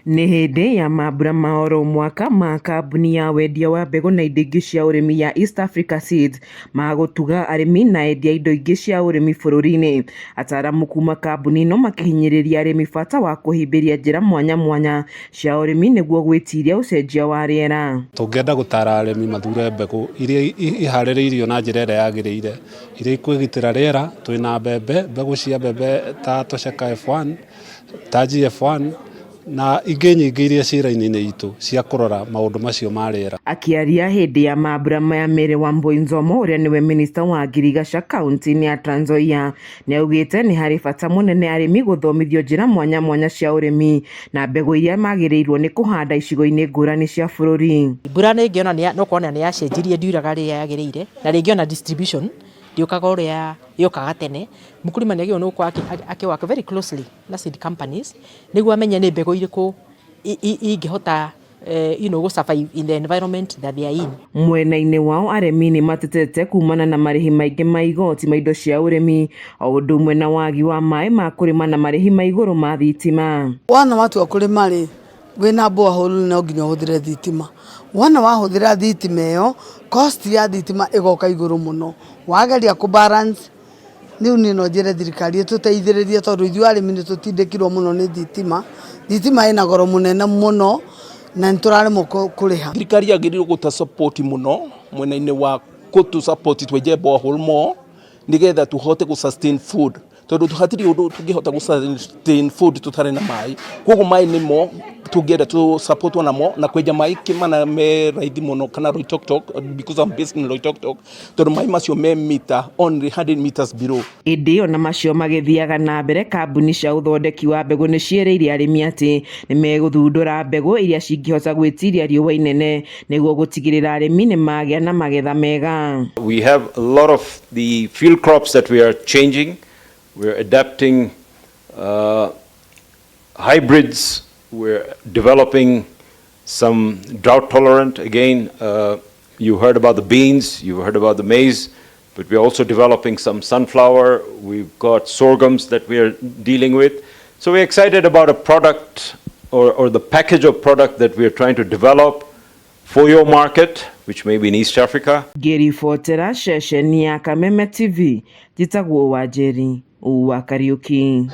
Nĩ hĩndĩ ya mambura ma oro mwaka ma kambuni ya wendia wa mbegu na indo ingĩ cia urimi ya East Africa Seeds ma gutuga arimi na endia indo ingĩ cia urimi bũrũri-inĩ. Ataramu kuma kambuni no makihinyĩrĩria arimi bata wa kuhĩmbĩria njĩra mwanya mwanya cia urimi niguo gwitiria ũcenjia wa rĩera. Tũngĩenda gũtara arimi mathure mbegu iria iharĩrĩirio na njĩra ĩrĩa yagĩrĩire, iria ikwĩgitĩra rĩera. Twĩna mbegu cia mbembe ta tosheka F1, ta GF1 na ingĩ nyingĩ iria cira-inĩ itũ cia kũrora maũndũ macio ma rĩera. Akĩaria hĩndĩ ya mambura maya merĩ, Wambui Nzomo ũrĩa nĩwe minista wa ngirigaca kaunti-ini ya Trans Nzoia nĩaugĩte nĩ harĩ bata mũnene arĩmi gũthomithio njĩra mwanya mwanya cia ũrĩmi na mbegũ iria magĩrĩirwo nĩ kũhanda icigo-inĩ ngũrani cia bũrũri. Mbura nĩ ngĩona no kuona nĩ yacenjirie ndiuraga rĩrĩa yagĩrĩire, na rĩngĩ ona distribution ndiukaga ũrĩa yokaga tene. Mũkulima nĩagĩrĩirwo nĩ gũkorwo akĩwaka very closely na seed companies nĩguo amenye nĩ mbegũ irĩkũ ingĩhota gũ survive in the environment that they are in. Mwena-inĩ wao arĩmi nĩ matetete kumana na marĩhi maingĩ ma igoti ma indo cia ũrĩmi, o ũndũ ũmwe na wagi wa maĩ ma kũrĩma na marĩhi ma igũrũ ma thitima. Wana matua kũrĩma rĩ, wĩna borehole no nginya ũhũthĩre thitima. Wana wahũthĩra thitima ĩyo, cost ya thitima ĩgoka igũrũ mũno. Wageria kũ balance niũ nino njĩre thirikari ĩtũteithĩrĩrie tondũ ithuĩ arĩmi nĩ tũtindĩkirwo mũno nĩ thitima. Thitima ĩna goro mũnene mũno na nĩtũraremwo kũrĩha. Thirikari yagĩrĩirwo gũta support mũno mwena-inĩ wa gũtũ support twenje borehole more nĩgetha tũhote gũ sustain food, tondũ tũhatiri ũndũ tũngĩhota gũ sustain food tũtarĩ na maĩ. Koguo maĩ nĩmo tũngĩenda tu support namo na kwenja maĩ kĩmana me raithi mũno kana Loitoktok, because I'm based in Loitoktok, tondũ maĩ macio me meter only 100 meters below. Ĩndĩ ona macio magĩthiaga na mbere, kambuni cia ũthondeki wa mbegũ nĩ ciĩrĩire arĩmi atĩ nĩ megũthundũra mbegũ iria cingĩhota gwĩtiria riua inene nĩguo gũtigĩrĩra arĩmi nĩ magĩa na magetha mega. We have a lot of the field crops that we are changing. We're adapting hybrids. We're developing some drought tolerant. Again, you heard about the beans, you heard about the maize, but we're also developing some sunflower. We've got sorghums that we're dealing with. So we're excited about a product or the package of product that we're trying to develop for your market, which may be in East Africa. Geri Fotera, Shesheni ya Kameme TV, Jitagwo Wajeri, Uwa Kariuki.